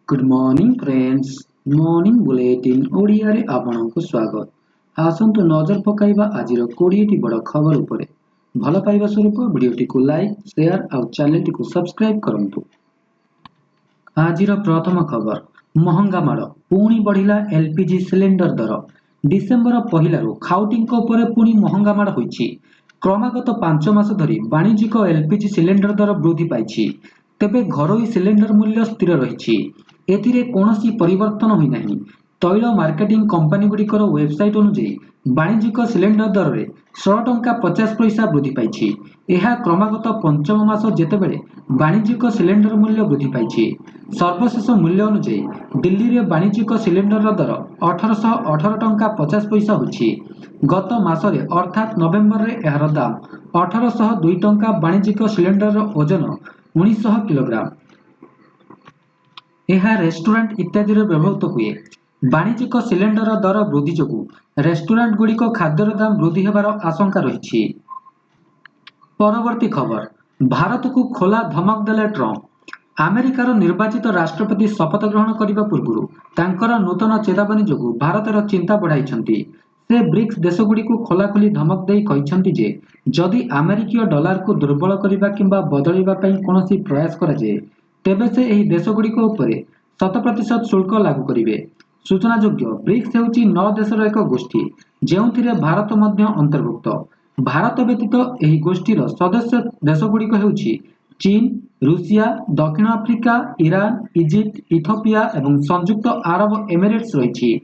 Good morning friends morning bulletin ओडियारे आपनकु स्वागत। आसंतु नजर पकाइबा आजिर 20टी बड़ खबर उपरे। भल पाइबा स्वरूप वीडियोटी को लाइक शेयर और चैनल टी को सब्सक्राइब करंतु। आजिर प्रथम खबर महंगा माड़ पुणी बढ़िला एलपीजी सिलेंडर दर। डिसेम्बर पहिलारु खाउटींक उपरे पुणी महंगा माड़ होईछि। क्रमागत 5 मास धरी वाणिज्यिक एलपीजी सिलेंडर दर वृद्धि पाइछि। तेबे घरोई सिलेंडर मूल्य स्थिर रहिछि। एथिरे कोनोसी परिवर्तन होई नाही। तैल मार्केटिंग कंपनी गुड़िकर वेबसाइट अनुसार वाणिज्यिक सिलेंडर दर में 16 टंका 50 पैसा वृद्धि पाइछि। यह क्रमागत पंचम मास जेतेबेले वाणिज्यिक सिलेंडर मूल्य वृद्धि पाइछि। सर्वशेष मूल्य अनुसार दिल्ली में वाणिज्यिक सिलेंडर दर 1818 टंका 50 पैसा होछि। गत मासरे अर्थात नवेम्बर रे एहार दाम 1802 टंका। वाणिज्यिक सिलेंडर ओजन 1900 किलोग्राम। यह रेस्टोरेंट इत्यादि व्यवहृत हुए। वाणिज्यिक सिलेंडर दर वृद्धि जोगु रेस्टोरेंट गुड़िक खाद्यर दाम वृद्धि हेबार आशंका रही। परवर्ती खबर भारत को खोला धमक देले ट्रंप। अमेरिकार निर्वाचित राष्ट्रपति शपथ ग्रहण करने पूर्व तांकर नूतन चेतावनी जोगु भारतर चिंता बढ़ाई। से ब्रिक्स देशगुड़िक खोलाखोली धमक दे कहते जे जदि अमेरिकीय डॉलर को दुर्बल करने किंबा बदलवा कौन प्रयास कराए तेबे से एही देशगुड़िक उपरे 100% शुल्क लागू करेंगे। सूचनायोग्य ब्रिक्स हेउची 9 देशर एक गोष्ठी जेउथिरे भारत मध्य अंतर्भुक्त। भारत व्यतीत एही गोष्ठीर सदस्य देशगुड़िक हेउची चीन, रूसिया, दक्षिण आफ्रिका, ईरान, इजिप्ट, इथियोपिया एवं संयुक्त अरब एमिरेट्स रही।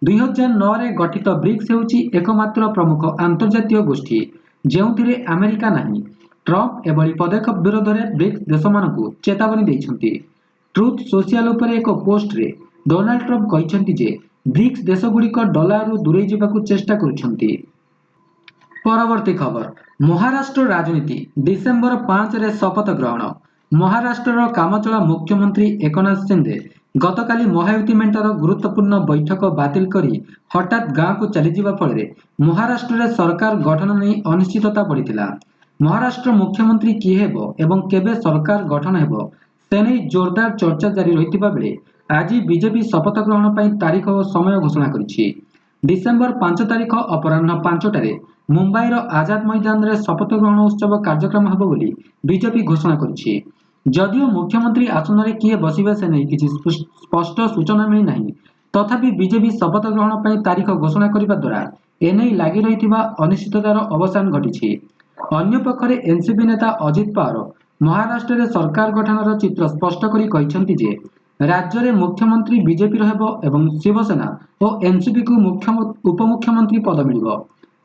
2009 रे गठित ब्रिक्स हेउची एकमात्र प्रमुख अंतर्जातीय गोष्ठी जेउथिरे अमेरिका नाही। ट्रंप एभली पदक्षेप विरोध में ब्रिक्स देशमानकु चेतावनी देइछन्ति। ट्रुथ सोशल उपरे एक पोस्ट रे डोनाल्ड ट्रंप कहते जे ब्रिक्स देशगुड़िक डॉलर रु दूरे जावाकु चेष्टा करुछन्ति। परवर्ती खबर महाराष्ट्र राजनीति डिसेम्बर 5 रे शपथ ग्रहण। महाराष्ट्र कामचला मुख्यमंत्री एकनाथ शिंदे गतकाली महायुति मेंटर गुरुत्वपूर्ण बैठक बातिल करी हठात गाँव को चलीजा फल महाराष्ट्र सरकार गठन नहीं अनिश्चितता बढ़ीथिला। महाराष्ट्र मुख्यमंत्री किए हेबो एवं केबे सरकार गठन हेबो से नहीं जोरदार चर्चा जारी रहिथिबा बेले आज बीजेपी शपथ ग्रहण पर तारीख और समय घोषणा करिछि। डिसेम्बर 5 तारीख अपराह्न 5टारे मुंबईर आजाद मैदान रे शपथ ग्रहण उत्सव कार्यक्रम हेबो बोली बीजेपी घोषणा करिछि। जदियो मुख्यमंत्री आसन रे किए बसिबे से नहीं किछि स्पष्ट सूचना मिली नाही, तथापि बीजेपी शपथ ग्रहण पर तारीख घोषणा करने द्वारा एने लगी रही अनिश्चिततार अवसान घटी। अन्य पक्षरे एनसीपी नेता अजित पवार महाराष्ट्र में सरकार गठन चित्र स्पष्ट करी कहते जे राज्य में मुख्यमंत्री बीजेपी एवं शिवसेना और एनसीपी को उपमुख्यमंत्री पद मिल।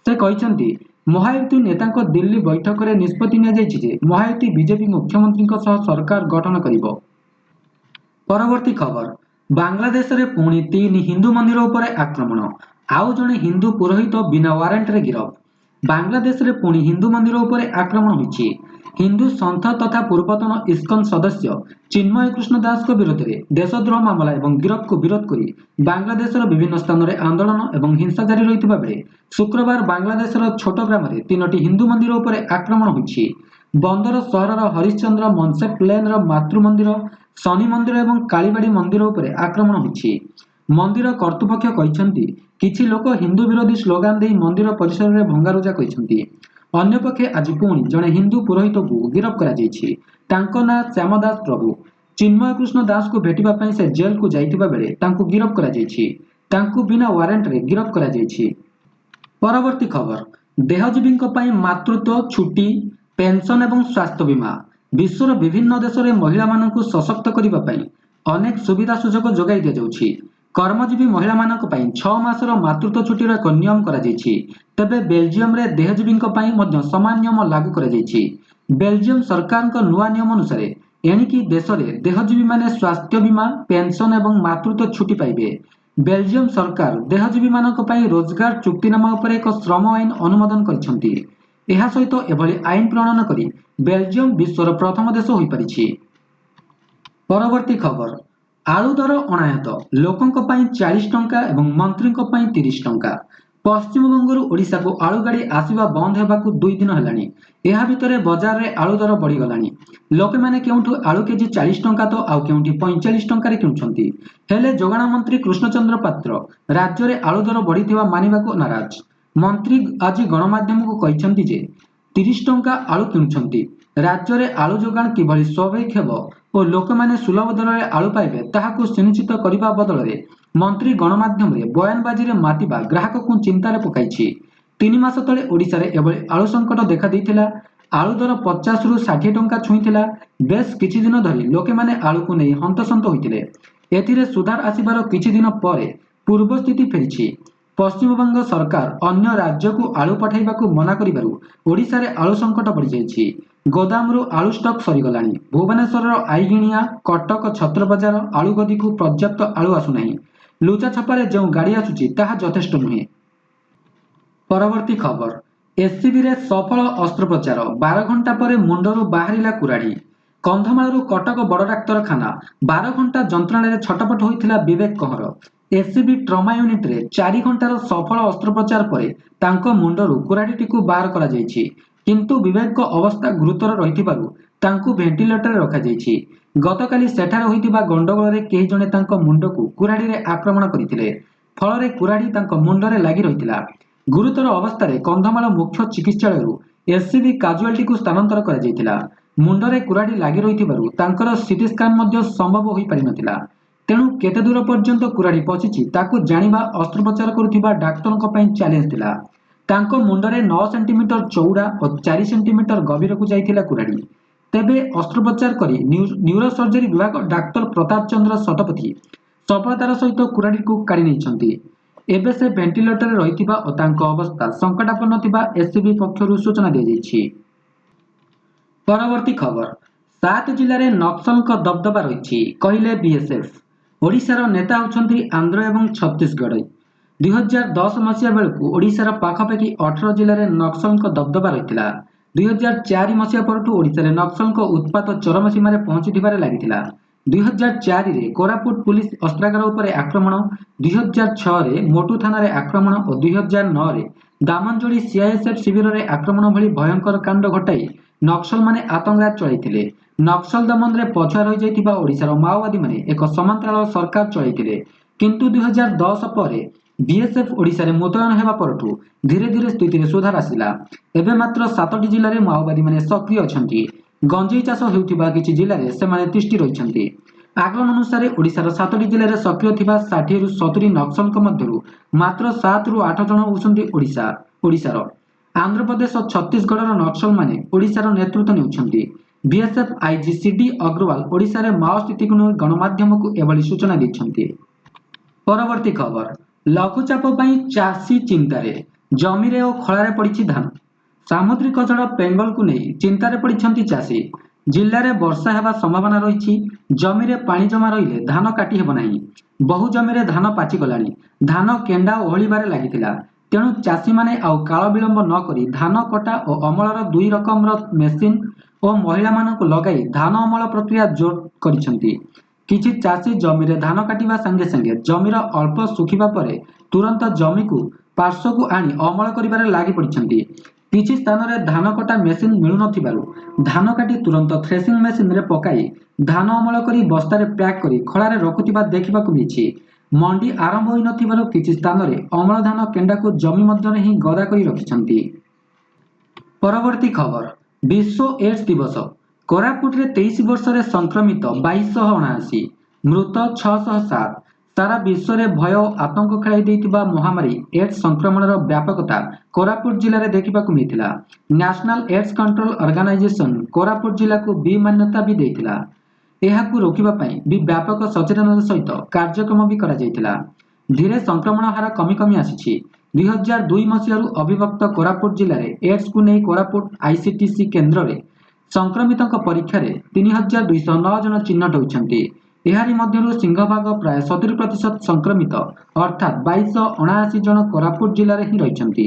से कहते महायुति नेता दिल्ली बैठक में निष्पत्ति नि महायुति बीजेपी मुख्यमंत्री सरकार गठन करिबो। परवर्ती खबर बांग्लादेश रे पुणी 3 हिंदू मंदिर उपरे आक्रमण। आउ जणे हिंदू पुरोहित बिना वारंट रे गिरफ। बांग्लादेश रे पुणी हिंदू मंदिर उपरे आक्रमण होइछि। हिंदू संथ तथा पूर्वतन इस्कन सदस्य चिन्मय कृष्ण दास को विरोध में देशद्रोह मामला एवं गिरफ को विरोध करी बांग्लादेश विभिन्न स्थान में आंदोलन एवं हिंसा जारी रही बेले शुक्रवार बांग्लादेश छोट ग्राम में 3टी हिंदू मंदिर उपरे आक्रमण होइछि। बंदर सहर हरिश्चंद्र मनसेप लेन मातृ मंदिर, शनि मंदिर एवं कालीबाड़ी मंदिर उपरे आक्रमण होइछि। मंदिर कर्तृपक्ष कहते किछि लोक हिंदू विरोधी स्लोगान दे मंदिर परिसर में भंगारुजा कहते। अन्यपक्षे आज पुणी जड़े हिंदू पुरोहित को गिरफ कर ना श्यामदास प्रभु। चिन्मय कृष्ण दास को भेटापी से जेल को जाइथिबा बेले तांको गिरफ कर बिना वारंट रे गिरफ कर। परवर्ती खबर देहजीवी मातृत्व छुट्टी पेंशन एवं स्वास्थ्य बीमा। विश्वर विभिन्न देश में महिला मानक सशक्त करने अनेक सुविधा सुजोग जोगाई दि जाउछि। कर्मजीवी महिला मानक 6 मासर मातृत्व छुट्टीर एक नियम कराଯାଇଛି। तेबे बेल्जियम रे देहजीवी समान नियम लागू कराଯାଇଛି। बेल्जियम सरकार नुआ नियम अनुसार एणिकी देश में देहजीवी माने स्वास्थ्य बीमा पेंशन एवं मातृत्व छुट्टी पाइबे। बेल्जियम सरकार देहजीवी मानक रोजगार चुक्तिनामा उपर एक श्रम आईन अनुमोदन करिसेंति। एहा सहित एभली आईन प्रणयन करी बेल्जियम विश्वर प्रथम देश होई परिछि। परवर्ती खबर आलू दर अणायत लोकों 40 टंका एवं मंत्री 30 टंका। ପଶ୍ଚିମବଙ୍ଗରୁ ଓଡ଼ିଶାକୁ ଆଳୁ ଗାଡ଼ି ଆସିବା ବନ୍ଦ ହେବାକୁ 2 ଦିନ ହେଲାଣି। ଏହା ଭିତରେ ବଜାରରେ ଆଳୁ ଦର ବଢ଼ିଗଲାଣି। ଲୋକମାନେ କେଉଁଠୁ ଆଳୁ କେଜି 40 ଟଙ୍କା ତ ଆଉ କେଉଁଠି 45 ଟଙ୍କାରେ କିଣୁଛନ୍ତି। ହେଲେ ଯୋଗାଣ ମନ୍ତ୍ରୀ କୃଷ୍ଣଚନ୍ଦ୍ର ପାତ୍ର ରାଜ୍ୟରେ ଆଳୁ ଦର ବଢ଼ିଥିବା ମାନିବାକୁ ନାରାଜ। ମନ୍ତ୍ରୀ ଆଜି ଗଣମାଧ୍ୟମକୁ କହିଛନ୍ତି ଯେ 30 ଟଙ୍କା ଆଳୁ କିଣୁଛନ୍ତି। ରାଜ୍ୟରେ ଆଳୁ ଯୋଗାଣ କିଭଳି ସ୍ୱାଭାବିକ ହେବ ଓ ଲୋକମାନେ ସୁଲଭ ଦରରେ ଆଳୁ ପାଇବେ ତାହାକୁ ସୁନିଶ୍ଚିତ କରିବା ବଦଳରେ ମନ୍ତ୍ରୀ ଗଣମାଧ୍ୟମରେ ବୟାନବାଜିରେ ମାତିବା ଗ୍ରାହକଙ୍କୁ ଚିନ୍ତାରେ ପକାଇଛି। 3 ମାସ ତଳେ ଓଡ଼ିଶାରେ ଏଭଳି ଆଳୁ ସଂକଟ ଦେଖାଦେଇଥିଲା। ଆଳୁ ଦର 50ରୁ 60 ଟଙ୍କା ଛୁଇଁଥିଲା। ବେଶ କିଛି ଦିନ ଧରି ଲୋକମାନେ ଆଳୁକୁ ନେଇ ହନ୍ତସନ୍ତ ହୋଇଥିଲେ। ଏଥିରେ ସୁଧାର ଆସିବାର କିଛି ଦିନ ପରେ ପୂର୍ବ ସ୍ଥିତି ଫେରିଛି। ପଶ୍ଚିମବଙ୍ଗ ସରକାର ଅନ୍ୟ ରାଜ୍ୟକୁ ଆଳୁ ପଠାଇବାକୁ ମନା କରିବାରୁ ଓଡ଼ିଶାରେ ଆଳୁ ସଂକଟ ବଢ଼ିଯାଇଛି। ଗୋଦାମରୁ ଆଳୁ ଷ୍ଟକ୍ ସରିଗଲାଣି। ଭୁବନେଶ୍ୱରର ଆଇଗିଣିଆ, କଟକ, ଛତ୍ରବଜାର ଆଳୁଗଦିକୁ ପର୍ଯ୍ୟାପ୍ତ ଆଳୁ ଆସୁନାହିଁ। ଲୁଚାଛପାରେ ଯେଉଁ ଗାଡ଼ି ଆସୁଛି ତାହା ଯଥେଷ୍ଟ ନୁହେଁ। ପରବର୍ତ୍ତୀ ଖବର, ଏସ୍ସିବିରେ ସଫଳ ଅସ୍ତ୍ରୋପଚାର, 12 ଘଣ୍ଟା ପରେ ମୁଣ୍ଡରୁ ବାହାରିଲା କୁରାଢ଼ୀ। କନ୍ଧମାଳରୁ କଟକ ବଡ଼ ଡାକ୍ତରଖାନା 12 ଘଣ୍ଟା ଯନ୍ତ୍ରଣାରେ ଛଟପଟ ହୋଇଥିଲା ବିବେକ କହଁର। ଏସ୍ସିବି ଟ୍ରମା ୟୁନିଟ୍ରେ 4 ଘଣ୍ଟାର ସଫଳ ଅସ୍ତ୍ରୋପଚାର ପରେ ତାଙ୍କ ମୁଣ୍ଡରୁ କୁରାଢ଼ୀଟିକୁ ବାହାର କରାଯାଇଛି। କିନ୍ତୁ ବିବେକଙ୍କ ଅବସ୍ଥା ଗୁରୁତର ରହିଥିବାରୁ ତାଙ୍କୁ ଭେଣ୍ଟିଲେଟରରେ ରଖାଯାଇଛି। ଗତକାଲି ସେଠାରେ ହୋଇଥିବା ଗଣ୍ଡଗୋଳରେ କେହି ଜଣେ ତାଙ୍କ ମୁଣ୍ଡକୁ କୁରାଢ଼ୀରେ ଆକ୍ରମଣ କରିଥିଲେ। ଫଳରେ କୁରାଢ଼ୀ ତାଙ୍କ ମୁଣ୍ଡରେ ଲାଗି ରହିଥିଲା। ଗୁରୁତର ଅବସ୍ଥାରେ କନ୍ଧମାଳ ମୁଖ୍ୟ ଚିକିତ୍ସାଳୟରୁ ଏସ୍ସିବି କାଜୁଆଲିଟିକୁ ସ୍ଥାନାନ୍ତର କରାଯାଇଥିଲା। ମୁଣ୍ଡରେ କୁରାଢ଼ୀ ଲାଗି ରହିଥିବାରୁ ତାଙ୍କର ସିଟି ସ୍କାନ୍ ମଧ୍ୟ ସମ୍ଭବ ହୋଇପାରିନଥିଲା। ତେଣୁ କେତେ ଦୂର ପର୍ଯ୍ୟନ୍ତ କୁରାଢ଼ୀ ପଶିଛି ତାକୁ ଜାଣିବା ଅସ୍ତ୍ରୋପଚାର କରୁଥିବା ଡାକ୍ତରଙ୍କ ପାଇଁ ଚ୍ୟାଲେଞ୍ଜ ଥିଲା। ତାଙ୍କ ମୁଣ୍ଡରେ 9 ସେଣ୍ଟିମିଟର ଚଉଡ଼ା ଓ 4 ସେଣ୍ଟିମିଟର ଗଭୀରକୁ ଯାଇଥିଲା କୁରାଢ଼ୀ। ତେବେ ଅସ୍ତ୍ରୋପଚାର କରି ନ୍ୟୁରୋସର୍ଜରୀ ବିଭାଗ ଡାକ୍ତର ପ୍ରତାପ ଚନ୍ଦ୍ର ଶତପଥୀ ସଫଳତାର ସହିତ କୁରାଢ଼ୀକୁ କାଢ଼ି ନେଇଛନ୍ତି। ଏବେ ସେ ଭେଣ୍ଟିଲେଟରରେ ରହିଥିବା ଓ ତାଙ୍କ ଅବସ୍ଥା ସଙ୍କଟାପନ୍ନ ଥିବା ଏସ୍ସିବି ପକ୍ଷରୁ ସୂଚନା ଦିଆଯାଇଛି। ପରବର୍ତ୍ତୀ ଖବର, 7 ଜିଲ୍ଲାରେ ନକ୍ସଲଙ୍କ ଦବଦବା ରହିଛି କହିଲେ ବିଏସ୍ଏଫ୍। ଓଡ଼ିଶାର ନେତା ହେଉଛନ୍ତି ଆନ୍ଧ୍ର ଏବଂ ଛତିଶଗଡ଼। 2010 ମସିହା ବେଳକୁ ଓଡ଼ିଶାର ପାଖାପାଖି 18 ଜିଲ୍ଲାରେ ନକ୍ସଲଙ୍କ ଦବଦବା ରହିଥିଲା। 2004 ମସିହା ପରଠୁ ଓଡ଼ିଶାରେ ନକ୍ସଲଙ୍କ ଉତ୍ପାତ ଚରମ ସୀମାରେ ପହଞ୍ଚିଥିବାରେ ଲାଗିଥିଲା। 2004ରେ କୋରାପୁଟ ପୁଲିସ ଅସ୍ତ୍ରାଗାର ଉପରେ ଆକ୍ରମଣ, 2006ରେ ମୋଟୁ ଥାନାରେ ଆକ୍ରମଣ ଓ 2009ରେ ଦାମନଯୋଡ଼ି ସିଆଇଏସ୍ଏଫ୍ ଶିବିରରେ ଆକ୍ରମଣ ଭଳି ଭୟଙ୍କର କାଣ୍ଡ ଘଟାଇ ନକ୍ସଲମାନେ ଆତଙ୍କରାଜ ଚଳାଇଥିଲେ। ନକ୍ସଲ ଦମନରେ ପଛୁଆ ରହିଯାଇଥିବା ଓଡ଼ିଶାର ମାଓବାଦୀମାନେ ଏକ ସମାନ୍ତରାଳ ସରକାର ଚଳାଇଥିଲେ। କିନ୍ତୁ 2010 ପରେ ବିଏସ୍ଏଫ୍ ଓଡ଼ିଶାରେ ମୁତୟନ ହେବା ପରଠୁ ଧୀରେ ଧୀରେ ସ୍ଥିତିରେ ସୁଧାର ଆସିଲା। ଏବେ ମାତ୍ର 7ଟି ଜିଲ୍ଲାରେ ମାଓବାଦୀମାନେ ସକ୍ରିୟ ଅଛନ୍ତି। ଗଞ୍ଜେଇ ଚାଷ ହେଉଥିବା କିଛି ଜିଲ୍ଲାରେ ସେମାନେ ତିଷ୍ଠି ରହିଛନ୍ତି। ଆକଳନ ଅନୁସାରେ ଓଡ଼ିଶାର 7ଟି ଜିଲ୍ଲାରେ ସକ୍ରିୟ ଥିବା 60ରୁ 70 ନକ୍ସଲଙ୍କ ମଧ୍ୟରୁ ମାତ୍ର 7ରୁ 8 ଜଣ ହେଉଛନ୍ତି ଓଡ଼ିଶାର। ଆନ୍ଧ୍ରପ୍ରଦେଶ ଓ ଛତିଶଗଡ଼ର ନକ୍ସଲମାନେ ଓଡ଼ିଶାର ନେତୃତ୍ୱ ନେଉଛନ୍ତି। ବିଏସ୍ଏଫ୍ ଆଇଜି ସିଡି ଅଗ୍ରୱାଲ ଓଡ଼ିଶାରେ ମାଓ ସ୍ଥିତିକୁ ନେଇ ଗଣମାଧ୍ୟମକୁ ଏଭଳି ସୂଚନା ଦେଇଛନ୍ତି। ପରବର୍ତ୍ତୀ ଖବର, ଲଘୁଚାପ ପାଇଁ ଚାଷୀ ଚିନ୍ତାରେ, ଜମିରେ ଓ ଖଳାରେ ପଡ଼ିଛି ଧାନ। ସାମୁଦ୍ରିକ ଝଡ଼ ପେଙ୍ଗଲକୁ ନେଇ ଚିନ୍ତାରେ ପଡ଼ିଛନ୍ତି ଚାଷୀ। ଜିଲ୍ଲାରେ ବର୍ଷା ହେବା ସମ୍ଭାବନା ରହିଛି। ଜମିରେ ପାଣି ଜମା ରହିଲେ ଧାନ କାଟି ହେବ ନାହିଁ। ବହୁ ଜମିରେ ଧାନ ପାଚିଗଲାଣି। ଧାନ କେଣ୍ଡା ଓହଳିବାରେ ଲାଗିଥିଲା। ତେଣୁ ଚାଷୀମାନେ ଆଉ କାଳ ବିଳମ୍ବ ନ କରି ଧାନ କଟା ଓ ଅମଳର 2 ରକମର ମେସିନ୍ ଓ ମହିଳାମାନଙ୍କୁ ଲଗାଇ ଧାନ ଅମଳ ପ୍ରକ୍ରିୟା ଜୋର କରିଛନ୍ତି। କିଛି ଚାଷୀ ଜମିରେ ଧାନ କାଟିବା ସାଙ୍ଗେ ସାଙ୍ଗେ ଜମିର ଅଳ୍ପ ଶୁଖିବା ପରେ ତୁରନ୍ତ ଜମିକୁ ପାର୍ଶ୍ୱକୁ ଆଣି ଅମଳ କରିବାରେ ଲାଗି ପଡ଼ିଛନ୍ତି। କିଛି ସ୍ଥାନରେ ଧାନ କଟା ମେସିନ୍ ମିଳୁନଥିବାରୁ ଧାନ କାଟି ତୁରନ୍ତ ଥ୍ରେସିଂ ମେସିନରେ ପକାଇ ଧାନ ଅମଳ କରି ବସ୍ତାରେ ପ୍ୟାକ୍ କରି ଖଳାରେ ରଖୁଥିବା ଦେଖିବାକୁ ମିଳିଛି। ମଣ୍ଡି ଆରମ୍ଭ ହୋଇନଥିବାରୁ କିଛି ସ୍ଥାନରେ ଅମଳ ଧାନ କେଣ୍ଡାକୁ ଜମି ମଧ୍ୟରେ ହିଁ ଗଦା କରି ରଖିଛନ୍ତି। ପରବର୍ତ୍ତୀ ଖବର, ବିଶ୍ୱ ଏଡ୍ସ ଦିବସ। କୋରାପୁଟରେ 23 ବର୍ଷରେ ସଂକ୍ରମିତ 2279, ମୃତ 607। ସାରା ବିଶ୍ୱରେ ଭୟ ଓ ଆତଙ୍କ ଖେଳାଇ ଦେଇଥିବା ମହାମାରୀ ଏଡ୍ସ ସଂକ୍ରମଣର ବ୍ୟାପକତା କୋରାପୁଟ ଜିଲ୍ଲାରେ ଦେଖିବାକୁ ମିଳିଥିଲା। National AIDS control organisation Koraput ଜିଲ୍ଲାକୁ ବି ମାନ୍ୟତା ବି ଦେଇଥିଲା। ଏହାକୁ ରୋକିବା ପାଇଁ ବି ବ୍ୟାପକ ସଚେତନତା ସହିତ କାର୍ଯ୍ୟକ୍ରମ ବି କରାଯାଇଥିଲା। ଧୀରେ ସଂକ୍ରମଣ ହାର କମି କମି ଆସିଛି। 2002 ମସିହାରୁ ଅବିଭକ୍ତ କୋରାପୁଟ ଜିଲ୍ଲାରେ ଏଡ୍ସକୁ ନେଇ କୋରାପୁଟ ଆଇସିଟିସି କେନ୍ଦ୍ରରେ ସଂକ୍ରମିତଙ୍କ ପରୀକ୍ଷାରେ 3209 ଜଣ ଚିହ୍ନଟ ହୋଇଛନ୍ତି। ଏହାରି ମଧ୍ୟରୁ ସିଂହଭାଗ ପ୍ରାୟ 70% ସଂକ୍ରମିତ ଅର୍ଥାତ୍ 2279 ଜଣ କୋରାପୁଟ ଜିଲ୍ଲାରେ ହିଁ ରହିଛନ୍ତି।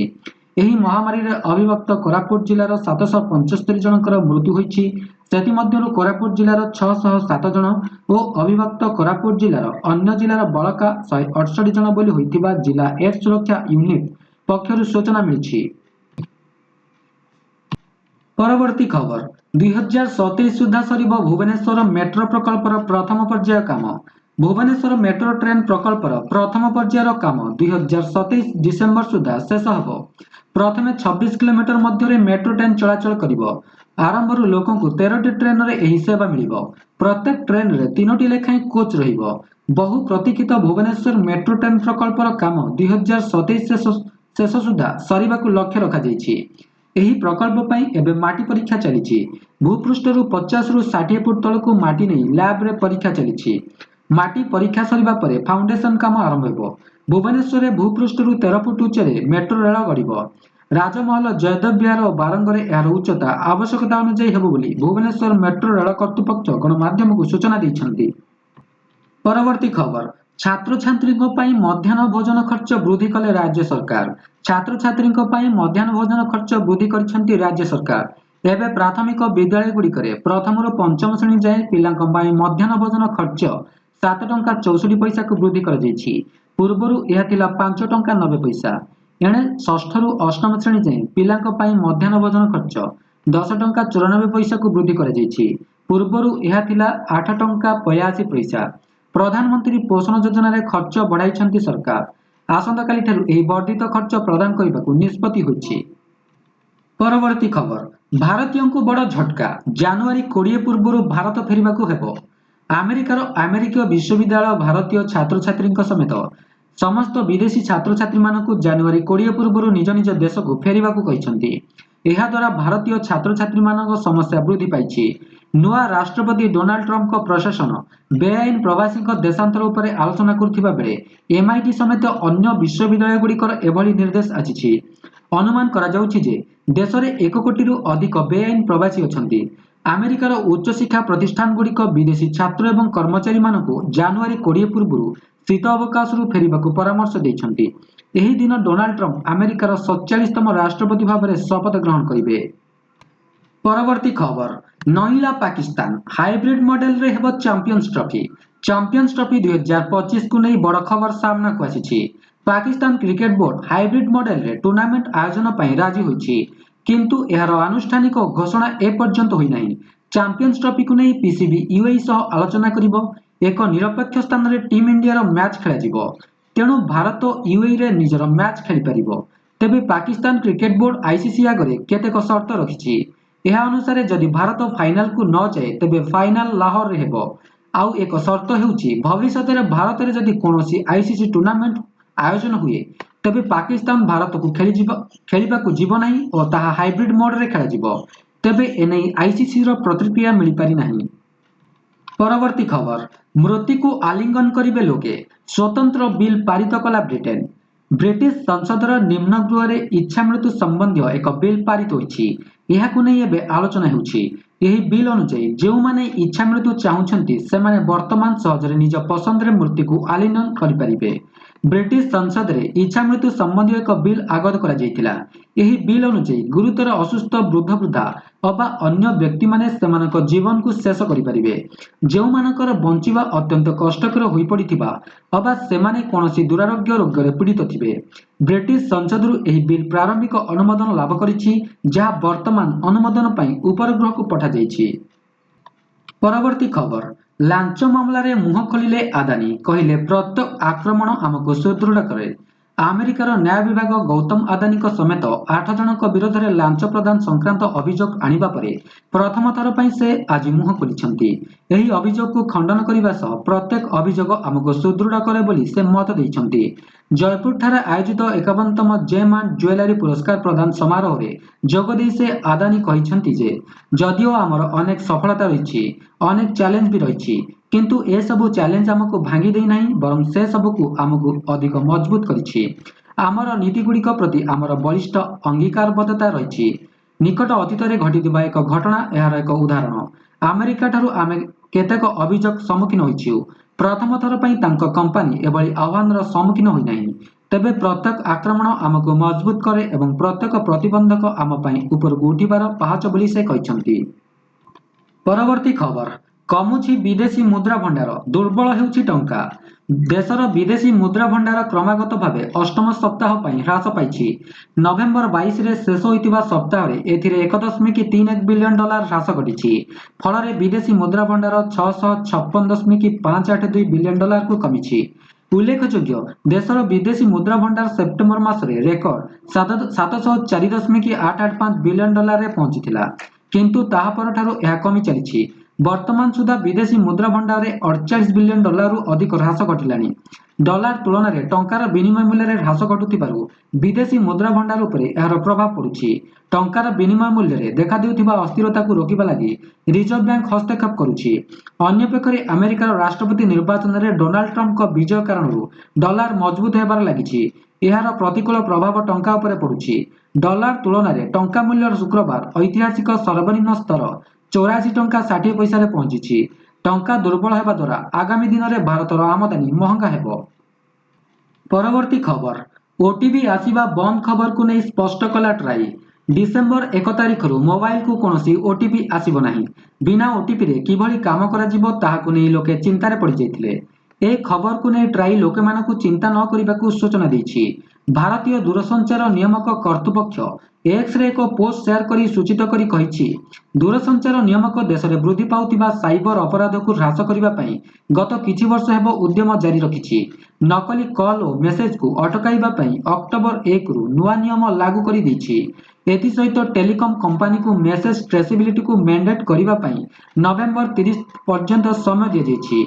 ଏହି ମହାମାରୀରେ ଅବିଭକ୍ତ କୋରାପୁଟ ଜିଲ୍ଲାର 775 ଜଣଙ୍କର ମୃତ୍ୟୁ ହୋଇଛି। ସେଥିମଧ୍ୟରୁ କୋରାପୁଟ ଜିଲ୍ଲାର 607 ଜଣ ଓ ଅବିଭକ୍ତ କୋରାପୁଟ ଜିଲ୍ଲାର ଅନ୍ୟ ଜିଲ୍ଲାର ବଳକା 168 ଜଣ ବୋଲି ହୋଇଥିବା ଜିଲ୍ଲା ଏଡ୍ସ ସୁରକ୍ଷା ୟୁନିଟ୍ पक्षरु सूचना मिली। परवर्ती खबर 2027 सुधा सरिब भुवनेश्वर मेट्रो प्रकल्पर प्रथम पर्याय काम। भुवनेश्वर मेट्रो ट्रेन प्रकल्पर प्रथम पर्यायर काम 2027 डिसेम्बर सुधा शेष ହେବ। प्रथमे 26 किलोमीटर मध्य मेट्रो ट्रेन चलाचल करिब। आरंभरू लोकंकु 13टी ट्रेन रे एही सेवा मिलिब। प्रत्येक ट्रेन रे 3टी लेखाएं कोच रहिब। बहु प्रतीक्षित भुवनेश्वर मेट्रो ट्रेन प्रकल्पर काम 2027 शेष सुधा सरिबाकु लक्ष्य रखा जाइछि। ଏହି ପ୍ରକଳ୍ପ ପାଇଁ ଏବେ ମାଟି ପରୀକ୍ଷା ଚାଲିଛି। ଭୂପୃଷ୍ଠରୁ 50ରୁ 60 ଫୁଟ ତଳକୁ ମାଟି ନେଇ ଲ୍ୟାବରେ ପରୀକ୍ଷା ଚାଲିଛି। ମାଟି ପରୀକ୍ଷା ସରିବା ପରେ ଫାଉଣ୍ଡେସନ କାମ ଆରମ୍ଭ ହେବ। ଭୁବନେଶ୍ୱରରେ ଭୂପୃଷ୍ଠରୁ 13 ଫୁଟ ଉଚ୍ଚରେ ମେଟ୍ରୋ ରେଳ ଗଡ଼ିବ। ରାଜମହଲ, ଜୟଦେବ ବିହାର ଓ ବାରଙ୍ଗରେ ଏହାର ଉଚ୍ଚତା ଆବଶ୍ୟକତା ଅନୁଯାୟୀ ହେବ ବୋଲି ଭୁବନେଶ୍ୱର ମେଟ୍ରୋ ରେଳ କର୍ତ୍ତୃପକ୍ଷ ଗଣମାଧ୍ୟମକୁ ସୂଚନା ଦେଇଛନ୍ତି। ପରବର୍ତ୍ତୀ ଖବର ଛାତ୍ରଛାତ୍ରୀଙ୍କ ପାଇଁ ମଧ୍ୟାହ୍ନ ଭୋଜନ ଖର୍ଚ୍ଚ ବୃଦ୍ଧି କଲେ ରାଜ୍ୟ ସରକାର। ଛାତ୍ରଛାତ୍ରୀଙ୍କ ପାଇଁ ମଧ୍ୟାହ୍ନ ଭୋଜନ ଖର୍ଚ୍ଚ ବୃଦ୍ଧି କରିଛନ୍ତି ରାଜ୍ୟ ସରକାର। ଏବେ ପ୍ରାଥମିକ ବିଦ୍ୟାଳୟଗୁଡ଼ିକରେ ପ୍ରଥମରୁ ପଞ୍ଚମ ଶ୍ରେଣୀ ଯାଏଁ ପିଲାଙ୍କ ପାଇଁ ମଧ୍ୟାହ୍ନ ଭୋଜନ ଖର୍ଚ୍ଚ 7 ଟଙ୍କା 64 ପଇସାକୁ ବୃଦ୍ଧି କରାଯାଇଛି। ପୂର୍ବରୁ ଏହା ଥିଲା 5 ଟଙ୍କା 90 ପଇସା। ଏଣେ ଷଷ୍ଠରୁ ଅଷ୍ଟମ ଶ୍ରେଣୀ ଯାଏଁ ପିଲାଙ୍କ ପାଇଁ ମଧ୍ୟାହ୍ନ ଭୋଜନ ଖର୍ଚ୍ଚ 10 ଟଙ୍କା 94 ପଇସାକୁ ବୃଦ୍ଧି କରାଯାଇଛି। ପୂର୍ବରୁ ଏହା ଥିଲା 8 ଟଙ୍କା 82 ପଇସା। ପ୍ରଧାନମନ୍ତ୍ରୀ ପୋଷଣ ଯୋଜନାରେ ଖର୍ଚ୍ଚ ବଢ଼ାଇଛନ୍ତି ସରକାର। ଆସନ୍ତାକାଲିଠାରୁ ଏହି ବର୍ଦ୍ଧିତ ଖର୍ଚ୍ଚ ପ୍ରଦାନ କରିବାକୁ ନିଷ୍ପତ୍ତି ହୋଇଛି। ପରବର୍ତ୍ତୀ ଖବର ଭାରତୀୟଙ୍କୁ ବଡ଼ ଝଟକା। ଜାନୁଆରୀ 20 ପୂର୍ବରୁ ଭାରତ ଫେରିବାକୁ ହେବ। ଆମେରିକାର ଆମେରିକୀୟ ବିଶ୍ୱବିଦ୍ୟାଳୟ ଭାରତୀୟ ଛାତ୍ରଛାତ୍ରୀଙ୍କ ସମେତ ସମସ୍ତ ବିଦେଶୀ ଛାତ୍ରଛାତ୍ରୀମାନଙ୍କୁ ଜାନୁଆରୀ 20 ପୂର୍ବରୁ ନିଜ ନିଜ ଦେଶକୁ ଫେରିବାକୁ କହିଛନ୍ତି। ଏହାଦ୍ୱାରା ଭାରତୀୟ ଛାତ୍ରଛାତ୍ରୀମାନଙ୍କ ସମସ୍ୟା ବୃଦ୍ଧି ପାଇଛି। ନୂଆ ରାଷ୍ଟ୍ରପତି ଡୋନାଲ୍ଡ ଟ୍ରମ୍ପଙ୍କ ପ୍ରଶାସନ ବେଆଇନ ପ୍ରବାସୀଙ୍କ ଦେଶାନ୍ତର ଉପରେ ଆଲୋଚନା କରୁଥିବା ବେଳେ MIT ସମେତ ଅନ୍ୟ ବିଶ୍ୱବିଦ୍ୟାଳୟଗୁଡ଼ିକର ଏଭଳି ନିର୍ଦ୍ଦେଶ ଆସିଛି। ଅନୁମାନ କରାଯାଉଛି ଯେ ଦେଶରେ 1 କୋଟିରୁ ଅଧିକ ବେଆଇନ ପ୍ରବାସୀ ଅଛନ୍ତି। ଆମେରିକାର ଉଚ୍ଚଶିକ୍ଷା ପ୍ରତିଷ୍ଠାନଗୁଡ଼ିକ ବିଦେଶୀ ଛାତ୍ର ଏବଂ କର୍ମଚାରୀମାନଙ୍କୁ ଜାନୁଆରୀ 20 ପୂର୍ବରୁ ଶୀତ ଅବକାଶରୁ ଫେରିବାକୁ ପରାମର୍ଶ ଦେଇଛନ୍ତି। ଏହି ଦିନ ଡୋନାଲ୍ଡ ଟ୍ରମ୍ପ ଆମେରିକାର 47ତମ ରାଷ୍ଟ୍ରପତି ଭାବରେ ଶପଥ ଗ୍ରହଣ କରିବେ। ପରବର୍ତ୍ତୀ ଖବର ନଇଁଲା ପାକିସ୍ତାନ। ହାଇବ୍ରିଡ୍ ମଡେଲରେ ହେବ ଚାମ୍ପିୟନ୍ସ ଟ୍ରଫି। ଚାମ୍ପିୟନ୍ସ ଟ୍ରଫି 2025କୁ ନେଇ ବଡ଼ ଖବର ସାମ୍ନାକୁ ଆସିଛି। ପାକିସ୍ତାନ କ୍ରିକେଟ ବୋର୍ଡ ହାଇବ୍ରିଡ୍ ମଡେଲରେ ଟୁର୍ଣ୍ଣାମେଣ୍ଟ ଆୟୋଜନ ପାଇଁ ରାଜି ହୋଇଛି, କିନ୍ତୁ ଏହାର ଆନୁଷ୍ଠାନିକ ଘୋଷଣା ଏପର୍ଯ୍ୟନ୍ତ ହୋଇନାହିଁ। ଚାମ୍ପିୟନ୍ସ ଟ୍ରଫିକୁ ନେଇ PCB UAE ସହ ଆଲୋଚନା କରିବ। ଏକ ନିରପେକ୍ଷ ସ୍ଥାନରେ ଟିମ୍ ଇଣ୍ଡିଆର ମ୍ୟାଚ୍ ଖେଳାଯିବ। ତେଣୁ ଭାରତ UAEରେ ନିଜର ମ୍ୟାଚ୍ ଖେଳିପାରିବ। ତେବେ ପାକିସ୍ତାନ କ୍ରିକେଟ ବୋର୍ଡ ICC ଆଗରେ କେତେକ ସର୍ତ୍ତ ରଖିଛି। ଏହା ଅନୁସାରେ ଯଦି ଭାରତ ଫାଇନାଲକୁ ନ ଯାଏ ତେବେ ଫାଇନାଲ ଲାହୋରରେ ହେବ। ଆଉ ଏକ ସର୍ତ୍ତ ହେଉଛି ଭବିଷ୍ୟତରେ ଭାରତରେ ଯଦି କୌଣସି ICC ଟୁର୍ଣ୍ଣାମେଣ୍ଟ ଆୟୋଜନ ହୁଏ ତେବେ ପାକିସ୍ତାନ ଭାରତକୁ ଖେଳିବାକୁ ଯିବ ନାହିଁ ଓ ତାହା ହାଇବ୍ରିଡ୍ ମୋଡରେ ଖେଳାଯିବ। ତେବେ ଏନେଇ ICCର ପ୍ରତିକ୍ରିୟା ମିଳିପାରି ନାହିଁ। ପରବର୍ତ୍ତୀ ଖବର ମୃତ୍ୟୁକୁ ଆଲିଙ୍ଗନ କରିବେ ଲୋକେ। ସ୍ୱତନ୍ତ୍ର ବିଲ୍ ପାରିତ କଲା ବ୍ରିଟେନ। ବ୍ରିଟିଶ ସଂସଦର ନିମ୍ନ ଗୃହରେ ଇଚ୍ଛା ମୃତ୍ୟୁ ସମ୍ବନ୍ଧୀୟ ଏକ ବିଲ୍ ପାରିତ ହୋଇଛି। ଏହାକୁ ନେଇ ଏବେ ଆଲୋଚନା ହେଉଛି। ଏହି ବିଲ୍ ଅନୁଯାୟୀ ଯେଉଁମାନେ ଇଚ୍ଛା ମୃତ୍ୟୁ ଚାହୁଁଛନ୍ତି ସେମାନେ ବର୍ତ୍ତମାନ ସହଜରେ ନିଜ ପସନ୍ଦରେ ମୃତ୍ୟୁକୁ ଆଲିଙ୍ଗନ କରିପାରିବେ। ବ୍ରିଟିଶ ସଂସଦରେ ଇଚ୍ଛା ମୃତ୍ୟୁ ସମ୍ବନ୍ଧୀୟ ଏକ ବିଲ୍ ଆଗତ କରାଯାଇଥିଲା। ଏହି ବିଲ୍ ଅନୁଯାୟୀ ଗୁରୁତର ଅସୁସ୍ଥ ବୃଦ୍ଧ-ବୃଦ୍ଧା ଅବା ଅନ୍ୟ ବ୍ୟକ୍ତିମାନେ ସେମାନଙ୍କ ଜୀବନକୁ ଶେଷ କରିପାରିବେ। ଯେଉଁମାନଙ୍କର ବଞ୍ଚିବା ଅତ୍ୟନ୍ତ କଷ୍ଟକର ହୋଇପଡ଼ିଥିବା ଅବା ସେମାନେ କୌଣସି ଦୁରାରୋଗ୍ୟ ରୋଗରେ ପୀଡ଼ିତ ଥିବେ। ବ୍ରିଟିଶ ସଂସଦରୁ ଏହି ବିଲ୍ ପ୍ରାରମ୍ଭିକ ଅନୁମୋଦନ ଲାଭ କରିଛି, ଯାହା ବର୍ତ୍ତମାନ ଅନୁମୋଦନ ପାଇଁ ଉପର ଗୃହକୁ ପଠାଯାଇଛି। ପରବର୍ତ୍ତୀ ଖବର ଲାଞ୍ଚ ମାମଲାରେ ମୁହଁ ଖୋଲିଲେ ଆଦାନୀ। କହିଲେ ପ୍ରତ୍ୟେକ ଆକ୍ରମଣ ଆମକୁ ସୁଦୃଢ଼ କରେ। ଆମେରିକାର ନ୍ୟାୟ ବିଭାଗ ଗୌତମ ଆଦାନୀଙ୍କ ସମେତ 8 ଜଣଙ୍କ ବିରୋଧରେ ଲାଞ୍ଚ ପ୍ରଦାନ ସଂକ୍ରାନ୍ତ ଅଭିଯୋଗ ଆଣିବା ପରେ ପ୍ରଥମ ଥର ପାଇଁ ସେ ଆଜି ମୁହଁ ଖୋଲିଛନ୍ତି। ଏହି ଅଭିଯୋଗକୁ ଖଣ୍ଡନ କରିବା ସହ ପ୍ରତ୍ୟେକ ଅଭିଯୋଗ ଆମକୁ ସୁଦୃଢ଼ କରେ ବୋଲି ସେ ମତ ଦେଇଛନ୍ତି। ଜୟପୁରଠାରେ ଆୟୋଜିତ 51ତମ ଜେମ୍ ଆଣ୍ଡ ଜୁଏଲାରୀ ପୁରସ୍କାର ପ୍ରଦାନ ସମାରୋହରେ ଯୋଗଦେଇ ସେ ଆଦାନୀ କହିଛନ୍ତି ଯେ ଯଦିଓ ଆମର ଅନେକ ସଫଳତା ରହିଛି, ଅନେକ ଚ୍ୟାଲେଞ୍ଜ ବି ରହିଛି, କିନ୍ତୁ ଏସବୁ ଚ୍ୟାଲେଞ୍ଜ ଆମକୁ ଭାଙ୍ଗି ଦେଇନାହିଁ, ବରଂ ସେ ସବୁକୁ ଆମକୁ ଅଧିକ ମଜବୁତ କରିଛି। ଆମର ନୀତିଗୁଡ଼ିକ ପ୍ରତି ଆମର ବଳିଷ୍ଠ ଅଙ୍ଗୀକାରବଦ୍ଧତା ରହିଛି। ନିକଟ ଅତୀତରେ ଘଟିଥିବା ଏକ ଘଟଣା ଏହାର ଏକ ଉଦାହରଣ। ଆମେରିକାଠାରୁ ଆମେ କେତେକ ଅଭିଯୋଗ ସମ୍ମୁଖୀନ ହୋଇଛୁ। ପ୍ରଥମ ଥର ପାଇଁ ତାଙ୍କ କମ୍ପାନୀ ଏଭଳି ଆହ୍ୱାନର ସମ୍ମୁଖୀନ ହୋଇନାହିଁ। ତେବେ ପ୍ରତ୍ୟେକ ଆକ୍ରମଣ ଆମକୁ ମଜବୁତ କରେ ଏବଂ ପ୍ରତ୍ୟେକ ପ୍ରତିବନ୍ଧକ ଆମ ପାଇଁ ଉପରକୁ ଉଠିବାର ପାହାଚ ବୋଲି ସେ କହିଛନ୍ତି। ପରବର୍ତ୍ତୀ ଖବର କମୁଛି ବିଦେଶୀ ମୁଦ୍ରା ଭଣ୍ଡାର, ଦୁର୍ବଳ ହେଉଛି ଟଙ୍କା। ଦେଶର ବିଦେଶୀ ମୁଦ୍ରା ଭଣ୍ଡାର କ୍ରମାଗତ ଭାବେ ଅଷ୍ଟମ ସପ୍ତାହ ପାଇଁ ହ୍ରାସ ପାଇଛି। ନଭେମ୍ବର 22ରେ ଶେଷ ହୋଇଥିବା ସପ୍ତାହରେ ଏଥିରେ 1.31 ବିଲିୟନ ଡଲାର ହ୍ରାସ ଘଟିଛି। ଫଳରେ ବିଦେଶୀ ମୁଦ୍ରା ଭଣ୍ଡାର 656.582 ବିଲିୟନ ଡଲାରକୁ କମିଛି। ଉଲ୍ଲେଖଯୋଗ୍ୟ, ଦେଶର ବିଦେଶୀ ମୁଦ୍ରା ଭଣ୍ଡାର ସେପ୍ଟେମ୍ବର ମାସରେ ରେକର୍ଡ 704.885 ବିଲିୟନ ଡଲାରରେ ପହଞ୍ଚିଥିଲା, କିନ୍ତୁ ତାହା ପରଠାରୁ ଏହା କମି ଚାଲିଛି। ବର୍ତ୍ତମାନ ସୁଦ୍ଧା ବିଦେଶୀ ମୁଦ୍ରା ଭଣ୍ଡାରରେ 48 ବିଲିୟନ ଡଲାରରୁ ଅଧିକ ହ୍ରାସ ଘଟିଲାଣି। ଡଲାର ତୁଳନାରେ ଟଙ୍କାର ବିନିମୟ ମୂଲ୍ୟରେ ହ୍ରାସ ଘଟୁଥିବାରୁ ବିଦେଶୀ ମୁଦ୍ରା ଭଣ୍ଡାର ଉପରେ ଏହାର ପ୍ରଭାବ ପଡୁଛି। ଟଙ୍କାର ବିନିମୟ ମୂଲ୍ୟରେ ଦେଖାଦେଉଥିବା ଅସ୍ଥିରତାକୁ ରୋକିବା ଲାଗି ରିଜର୍ଭ ବ୍ୟାଙ୍କ ହସ୍ତକ୍ଷେପ କରୁଛି। ଅନ୍ୟପକ୍ଷରେ ଆମେରିକାର ରାଷ୍ଟ୍ରପତି ନିର୍ବାଚନରେ ଡୋନାଲ୍ଡ ଟ୍ରମ୍ପଙ୍କ ବିଜୟ କାରଣରୁ ଡଲାର ମଜବୁତ ହେବାରେ ଲାଗିଛି। ଏହାର ପ୍ରତିକୂଳ ପ୍ରଭାବ ଟଙ୍କା ଉପରେ ପଡୁଛି। ଡଲାର ତୁଳନାରେ ଟଙ୍କା ମୂଲ୍ୟ ଶୁକ୍ରବାର ଐତିହାସିକ ସର୍ବନିମ୍ନ ସ୍ତର 84.60 ପହଞ୍ଚିଛି। ଟଙ୍କା ଦୁର୍ବଳ ହେବା ଦ୍ୱାରା ଆଗାମୀ ଦିନରେ ଭାରତର ଆମଦାନୀ ମହଙ୍ଗା ହେବ। ପରବର୍ତ୍ତୀ ଖବର, ଓଟିପି ଆସିବା ବନ୍ଦ ଖବରକୁ ନେଇ ସ୍ପଷ୍ଟ କଲା ଟ୍ରାଇ। ଡିସେମ୍ବର 1 ତାରିଖରୁ ମୋବାଇଲକୁ କୌଣସି ଓଟିପି ଆସିବ ନାହିଁ। ବିନା ଓଟିପିରେ କିଭଳି କାମ କରାଯିବ ତାହାକୁ ନେଇ ଲୋକେ ଚିନ୍ତାରେ ପଡ଼ିଯାଇଥିଲେ। ଏ ଖବରକୁ ନେଇ ଟ୍ରାଇ ଲୋକମାନଙ୍କୁ ଚିନ୍ତା ନ କରିବାକୁ ସୂଚନା ଦେଇଛି। ଭାରତୀୟ ଦୂରସଞ୍ଚାର ନିୟାମକ କର୍ତ୍ତୃପକ୍ଷ ଏକ୍ସରେ ଏକ ପୋଷ୍ଟ ସେୟାର କରି ସୂଚିତ କରି କହିଛି, ଦୂରସଞ୍ଚାର ନିୟାମକ ଦେଶରେ ବୃଦ୍ଧି ପାଉଥିବା ସାଇବର ଅପରାଧକୁ ହ୍ରାସ କରିବା ପାଇଁ ଗତ କିଛି ବର୍ଷ ହେବ ଉଦ୍ୟମ ଜାରି ରଖିଛି। ନକଲି କଲ୍ ଓ ମେସେଜକୁ ଅଟକାଇବା ପାଇଁ ଅକ୍ଟୋବର 1ରୁ ନୂଆ ନିୟମ ଲାଗୁ କରିଦେଇଛି। ଏଥିସହିତ ଟେଲିକମ୍ କମ୍ପାନୀକୁ ମେସେଜ ଟ୍ରେସିବିଲିଟିକୁ ମ୍ୟାଣ୍ଡେଟ୍ କରିବା ପାଇଁ ନଭେମ୍ବର 30 ପର୍ଯ୍ୟନ୍ତ ସମୟ ଦିଆଯାଇଛି।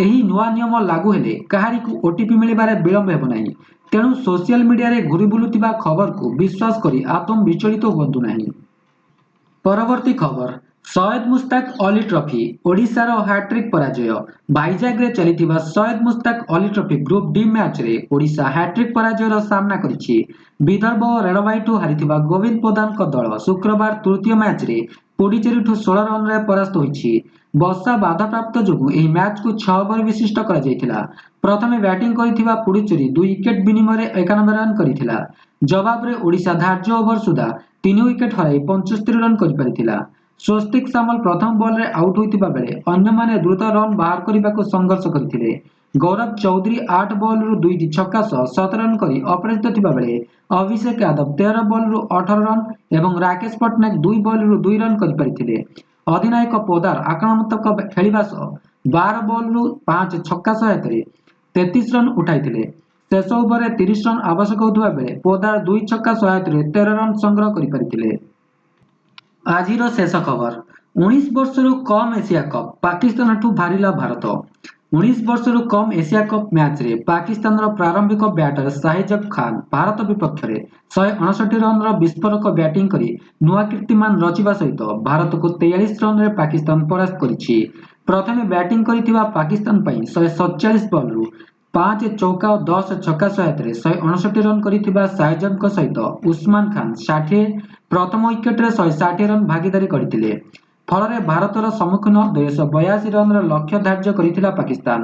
ଏହି ନୂଆ ନିୟମ ଲାଗୁ ହେଲେ କାହାରିକୁ ଓଟିପି ମିଳିବାରେ ବିଳମ୍ବ ହେବ ନାହିଁ। ତେଣୁ ସୋସିଆଲ ମିଡିଆରେ ଘୁରି ବୁଲୁଥିବା ଖବରକୁ ବିଶ୍ୱାସ କରି ଆଦୌ ବିଚଳିତ ହୁଅନ୍ତୁ ନାହିଁ। ପରବର୍ତ୍ତୀ ଖବର, ସୟଦ ମୁସ୍ତାକ ଅଲି ଟ୍ରଫି, ଓଡ଼ିଶାର ହ୍ୟାଟ୍ରିକ୍ ପରାଜୟ। ଭାଇଜାଗରେ ଚାଲିଥିବା ସୟଦ ମୁସ୍ତାକ ଅଲି ଟ୍ରଫି ଗ୍ରୁପ ଡି ମ୍ୟାଚରେ ଓଡ଼ିଶା ହ୍ୟାଟ୍ରିକ୍ ପରାଜୟର ସାମ୍ନା କରିଛି। ବିଦର୍ଭ ଓ ରେଳବାଇଠୁ ହାରିଥିବା ଗୋବିନ୍ଦ ପୋଦାରଙ୍କ ଦଳ ଶୁକ୍ରବାର ତୃତୀୟ ମ୍ୟାଚରେ ପୁଡୁଚେରୀଠୁ 16 ରନରେ ପରାସ୍ତ ହୋଇଛି। ବର୍ଷା ବାଧାପ୍ରାପ୍ତ ଯୋଗୁଁ ଏହି ମ୍ୟାଚକୁ 6 ଓଭର ବିଶିଷ୍ଟ କରାଯାଇଥିଲା। ପ୍ରଥମେ ବ୍ୟାଟିଂ କରିଥିବା ପୁଡୁଚେରୀ 2 ୱିକେଟ ବିନିମୟରେ 91 ରନ୍ କରିଥିଲା। ଜବାବରେ ଓଡ଼ିଶା ଧାର୍ଯ୍ୟ ଓଭର ସୁଦ୍ଧା 3 ୱିକେଟ ହରାଇ 75 ରନ୍ କରିପାରିଥିଲା। ସ୍ୱସ୍ତିକ ସାମଲ ପ୍ରଥମ ବଲରେ ଆଉଟ ହୋଇଥିବା ବେଳେ ଅନ୍ୟମାନେ ଦ୍ରୁତ ରନ୍ ବାହାର କରିବାକୁ ସଂଘର୍ଷ କରିଥିଲେ। ଗୌରବ ଚୌଧୁରୀ 8 ବଲରୁ 2ଟି ଛକା ସହ 17 ରନ୍ କରି ଅପରାଜିତ ଥିବାବେଳେ ଅଭିଷେକ ଯାଦବ 13 ବଲରୁ 18 ରନ୍ ଏବଂ ରାକେଶ ପଟ୍ଟନାୟକ 2 ବଲରୁ 2 ରନ୍ କରିପାରିଥିଲେ। ଅଧିନାୟକ ପୋଦାର ଆକ୍ରମଣାତ୍ମକ ଖେଳିବା ସହ 12 ବଲରୁ 5 ଛକା ସହାୟତାରେ 33 ରନ୍ ଉଠାଇଥିଲେ। ଶେଷ ଓଭରରେ 30 ରନ୍ ଆବଶ୍ୟକ ହେଉଥିବା ବେଳେ ପୋଦାର 2 ଛକା ସହାୟତାରେ 13 ରନ୍ ସଂଗ୍ରହ କରିପାରିଥିଲେ। ଆଜିର ଶେଷ ଖବର, 19 ବର୍ଷରୁ କମ୍ ଏସିଆ କପ୍, ପାକିସ୍ତାନଠୁ ହାରିଲା ଭାରତ। 19 ବର୍ଷରୁ କମ୍ ଏସିଆ କପ୍ ମ୍ୟାଚରେ ପାକିସ୍ତାନର ପ୍ରାରମ୍ଭିକ ବ୍ୟାଟର ସାହିଦ ଖାନ ଭାରତ ବିପକ୍ଷରେ 159 ରନ୍ର ବିସ୍ଫୋରକ ବ୍ୟାଟିଂ କରି ନୂଆ କୀର୍ତ୍ତିମାନ ରଚିବା ସହିତ ଭାରତକୁ 43 ରନରେ ପାକିସ୍ତାନ ପରାସ୍ତ କରିଛି। ପ୍ରଥମେ ବ୍ୟାଟିଂ କରିଥିବା ପାକିସ୍ତାନ ପାଇଁ 147 ବଲରୁ 5 ଚୌକା ଓ 10 ଛକା ସହାୟତାରେ 159 ରନ୍ କରିଥିବା ସାହିଦଙ୍କ ସହିତ ଉସମାନ ଖାନ 60, ପ୍ରଥମ ୱିକେଟରେ 160 ରନ୍ ଭାଗିଦାରୀ କରିଥିଲେ। ଫଳରେ ଭାରତର ସମ୍ମୁଖୀନ 282 ରନ୍ର ଲକ୍ଷ୍ୟ ଧାର୍ଯ୍ୟ କରିଥିଲା ପାକିସ୍ତାନ।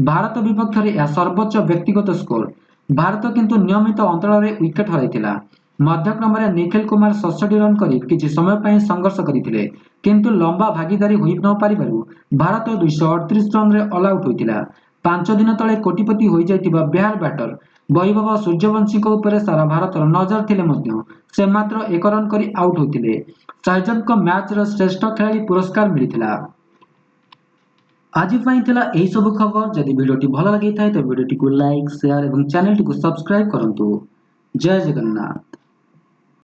ଭାରତ ବିପକ୍ଷରେ ଏହା ସର୍ବୋଚ୍ଚ ବ୍ୟକ୍ତିଗତ ସ୍କୋର। ଭାରତ କିନ୍ତୁ ନିୟମିତ ଅନ୍ତରାଳରେ ୱିକେଟ ହରାଇଥିଲା। ମଧ୍ୟକ୍ରମରେ ନିଖିଲ କୁମାର 67 ରନ୍ କରି କିଛି ସମୟ ପାଇଁ ସଂଘର୍ଷ କରିଥିଲେ, କିନ୍ତୁ ଲମ୍ବା ଭାଗିଦାରୀ ହୋଇ ନ ପାରିବାରୁ ଭାରତ 238 ରନ୍ରେ ଅଲ୍ ଆଉଟ୍ ହୋଇଥିଲା। 5 ଦିନ ତଳେ କୋଟିପତି ହୋଇଯାଇଥିବା ବିହାର ବ୍ୟାଟର ବୈଭବ ସୂର୍ଯ୍ୟବଂଶୀଙ୍କ ଉପରେ ସାରା ଭାରତର ନଜର ଥିଲେ ମଧ୍ୟ ସେ ମାତ୍ର 1 ରନ୍ କରି ଆଉଟ୍ ହୋଇଥିଲେ। ସାହିଦଙ୍କ ମ୍ୟାଚର ଶ୍ରେଷ୍ଠ ଖେଳାଳି ପୁରସ୍କାର ମିଳିଥିଲା। ଆଜି ପାଇଁ ଥିଲା ଏହି ସବୁ ଖବର। ଯଦି ଭିଡ଼ିଓଟି ଭଲ ଲାଗିଥାଏ ତେବେ ଭିଡ଼ିଓଟିକୁ ଲାଇକ୍, ସେୟାର ଏବଂ ଚ୍ୟାନେଲଟିକୁ ସବସ୍କ୍ରାଇବ କରନ୍ତୁ। ଜୟ ଜଗନ୍ନାଥ।